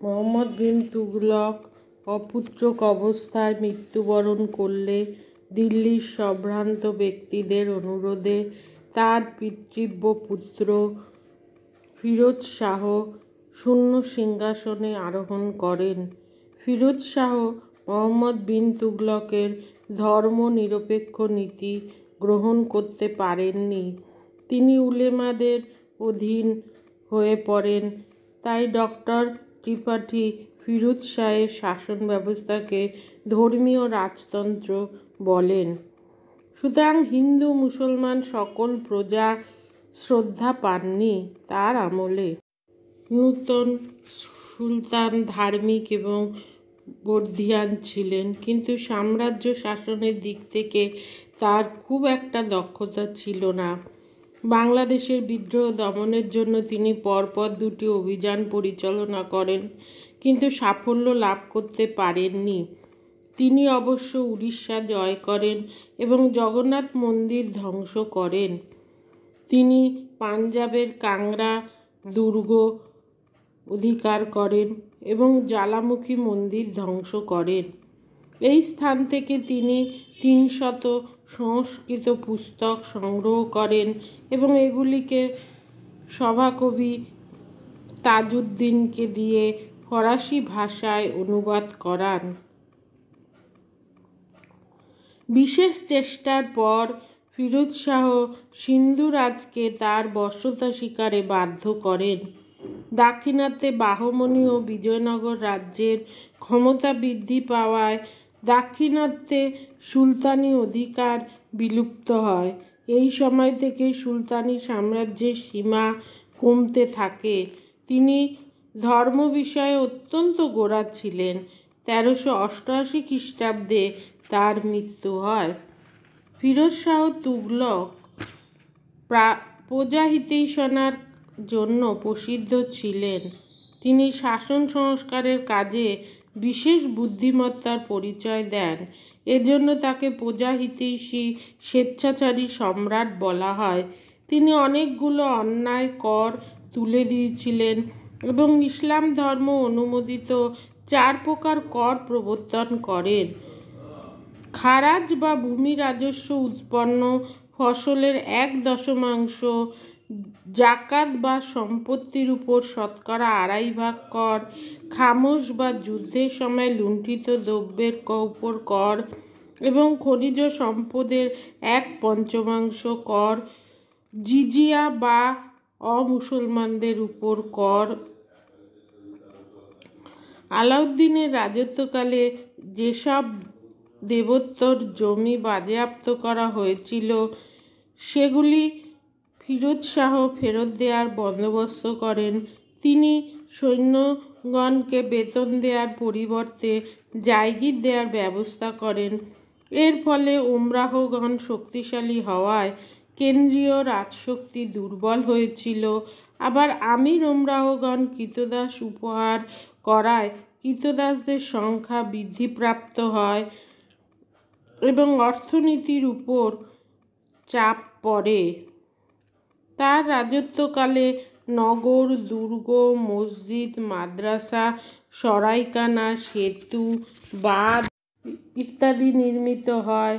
মোহাম্মদ বিন তুগলক অপুত্রক অবস্থায় মৃত্যুবরণ করলে দিল্লির সম্ভ্রান্ত ব্যক্তিদের অনুরোধে তার পিতৃব্য পুত্র ফিরোজ শাহ শূন্য সিংহাসনে আরোহণ করেন। ফিরোজ শাহ মোহাম্মদ বিন তুগলকের ধর্মনিরপেক্ষ নীতি গ্রহণ করতে পারেননি। তিনি উলেমাদের অধীন হয়ে পড়েন। তাই ডক্টর ত্রিপাঠী ফিরোজ শাহের শাসন ব্যবস্থাকে ধর্মীয় রাজতন্ত্র বলেন। সুতরাং হিন্দু মুসলমান সকল প্রজা শ্রদ্ধা পাননি তার আমলে। নূতন সুলতান ধার্মিক এবং বর্ধিয়ান ছিলেন, কিন্তু সাম্রাজ্য শাসনের দিক থেকে তার খুব একটা দক্ষতা ছিল না। বাংলাদেশের বিদ্রোহ দমনের জন্য তিনি পরপর 2টি অভিযান পরিচালনা করেন, কিন্তু সাফল্য লাভ করতে পারেননি। তিনি অবশ্য উড়িষ্যা জয় করেন এবং জগন্নাথ মন্দির ধ্বংস করেন। তিনি পাঞ্জাবের কাংড়া দুর্গ অধিকার করেন এবং জ্বালামুখী মন্দির ধ্বংস করেন। এই স্থান থেকে তিনি 300 সংস্কৃত পুস্তক সংগ্রহ করেন এবং এগুলিকে সভাকবি তাজউদ্দিনকে দিয়ে ফরাসি ভাষায় অনুবাদ করান। বিশেষ চেষ্টার পর ফিরোজ শাহ সিন্ধু রাজকে তার বশ্যতা স্বীকারে বাধ্য করেন। দাক্ষিণাত্যে বাহমনি ও বিজয়নগর রাজ্যের ক্ষমতা বৃদ্ধি পাওয়ায় দাক্ষিণাত্যে সুলতানি অধিকার বিলুপ্ত হয়। এই সময় থেকে সুলতানি সাম্রাজ্যের সীমা কমতে থাকে। তিনি ধর্ম বিষয়ে অত্যন্ত গোঁড়া ছিলেন। 1388 খ্রিস্টাব্দে তার মৃত্যু হয়। ফিরোজ শাহ তুগলক প্রজাহিতৈষণার জন্য প্রসিদ্ধ ছিলেন। তিনি শাসন সংস্কারের কাজে বিশেষ বুদ্ধিমত্তার পরিচয় দেন। এজন্য তাকে প্রজাহিতৈষী স্বেচ্ছাচারী সম্রাট বলা হয়। তিনি অনেকগুলো অন্যায় কর তুলে দিয়েছিলেন এবং ইসলাম ধর্ম অনুমোদিত 4 প্রকার কর প্রবর্তন করেন। খারাজ বা ভূমি রাজস্ব, উৎপন্ন ফসলের 1/10, জাকাত বা সম্পত্তির উপর শতকরা 2.5 কর, খামোশ বা যুদ্ধের সময় লুণ্ঠিত দ্রব্যের উপর কর এবং খনিজ সম্পদের 1/5 কর, জিজিয়া বা অমুসলমানদের উপর কর। আলাউদ্দিনের রাজত্বকালে যেসব দেবোত্তর জমি বাজেয়াপ্ত করা হয়েছিল সেগুলি ফিরোজ শাহ ফেরত দেওয়ার বন্দোবস্ত করেন। তিনি সৈন্যগণকে বেতন দেওয়ার পরিবর্তে জায়গির দেওয়ার ব্যবস্থা করেন। এর ফলে উমরাহগণ শক্তিশালী হওয়ায় কেন্দ্রীয় রাজশক্তি দুর্বল হয়েছিল। আবার আমির উমরাহগণ কৃতদাস উপহার করায় কৃতদাসদের সংখ্যা বৃদ্ধিপ্রাপ্ত হয় এবং অর্থনীতির উপর চাপ পড়ে। তার রাজত্বকালে নগর, দুর্গ, মসজিদ, মাদ্রাসা, সরাইখানা, সেতু, বাঁধ ইত্যাদি নির্মিত হয়।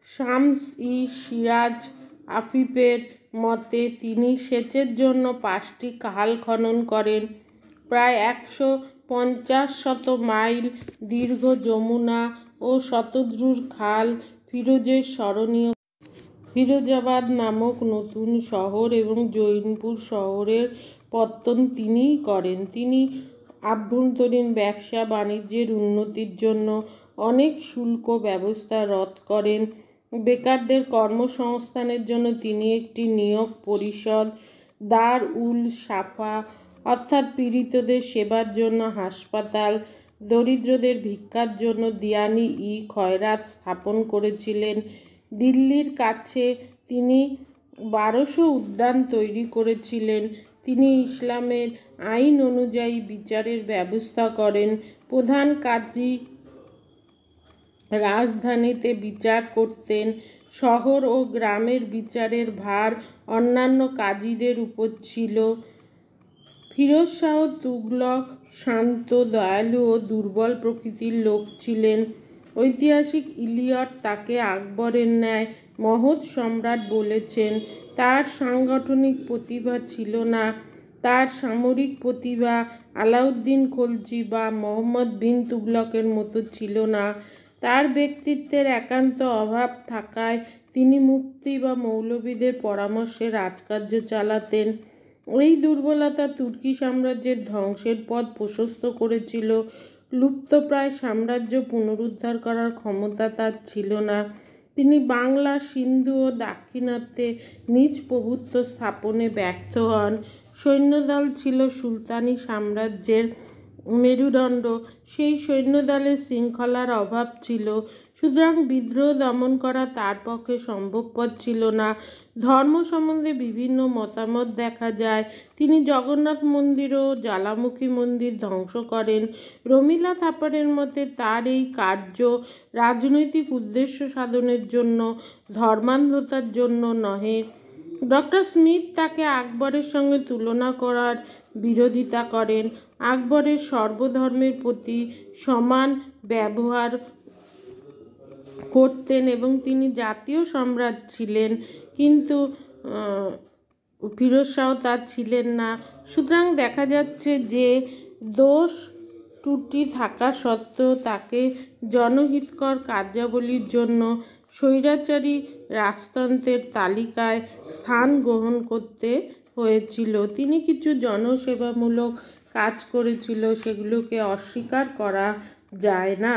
শামস-ই-সিরাজ আফিফের মতে তিনি সেচের জন্য 5টি খাল খনন করেন। প্রায় 150 মাইল দীর্ঘ যমুনা ও শতদ্রুর খাল ফিরোজের স্মরণীয়। ফিরোজাবাদ নামক নতুন শহর এবং জৌনপুর শহরের পত্তন তিনিই করেন। তিনি আভ্যন্তরীণ ব্যবসা বাণিজ্যের উন্নতির জন্য অনেক শুল্ক ব্যবস্থা রদ করেন। বেকারদের কর্মসংস্থানের জন্য তিনি একটি নিয়োগ পরিষদ, দার উল সাফা অর্থাৎ পীড়িতদের সেবার জন্য হাসপাতাল, দরিদ্রদের ভিক্ষার জন্য দিয়ানি-ই-খয়রাত স্থাপন করেছিলেন। দিল্লির কাছে তিনি 1200 উদ্যান তৈরি করেছিলেন। তিনি ইসলামের আইন অনুযায়ী বিচারের ব্যবস্থা করেন। প্রধান কাজী রাজধানীতে বিচার করতেন। শহর ও গ্রামের বিচারের ভার অন্যান্য কাজীদের উপর ছিল। ফিরোজ শাহ তুগলক শান্ত, দয়ালু ও দুর্বল প্রকৃতির লোক ছিলেন। ঐতিহাসিক ইলিয়ট তাকে আকবরের ন্যায় মহৎ সম্রাট বলেছেন। তার সাংগঠনিক প্রতিভা ছিল না, তার সামরিক প্রতিভা আলাউদ্দিন খলজি বা মোহাম্মদ বিন তুগলকের মতো ছিল না। তার ব্যক্তিত্বের একান্ত অভাব থাকায় তিনি মুফতি বা মৌলবীদের পরামর্শে রাজকার্য চালাতেন। এই দুর্বলতা তুর্কি সাম্রাজ্যের ধ্বংসের পথ প্রশস্ত করেছিল। লুপ্তপ্রায় সাম্রাজ্য পুনরুদ্ধার করার ক্ষমতা তার ছিল না। তিনি বাংলা, সিন্ধু ও দাক্ষিণাত্যে নিজ প্রভুত্ব স্থাপনে ব্যর্থ হন। সৈন্যদল ছিল সুলতানি সাম্রাজ্যের মেরুদণ্ড। সেই সৈন্যদলের শৃঙ্খলার অভাব ছিল, সুতরাং বিদ্রোহ দমন করা তার পক্ষে সম্ভবপর ছিল না। ধর্ম সম্বন্ধে বিভিন্ন মতামত দেখা যায়। তিনি জগন্নাথ মন্দির ও জ্বালামুখী মন্দির ধ্বংস করেন। রমিলা থাপারের মতে তার এই কার্য রাজনৈতিক উদ্দেশ্য সাধনের জন্য, ধর্মান্ধতার জন্য নহে। ডক্টর স্মিথ তাকে আকবরের সঙ্গে তুলনা করার বিরোধিতা করেন। আকবরের সর্বধর্মের প্রতি সমান ব্যবহার করতেন এবং তিনি জাতীয় সম্রাট ছিলেন, কিন্তু ফিরোজ শাহ তা ছিলেন না। সুতরাং দেখা যাচ্ছে যে দোষ ত্রুটি থাকা সত্ত্বেও তাকে জনহিতকর কার্যাবলীর জন্য স্বৈরাচারী রাজতন্ত্রের তালিকায় স্থান গ্রহণ করতে হয়েছিল। তিনি কিছু জনসেবামূলক কাজ করেছিল, সেগুলোকে অস্বীকার করা যায় না।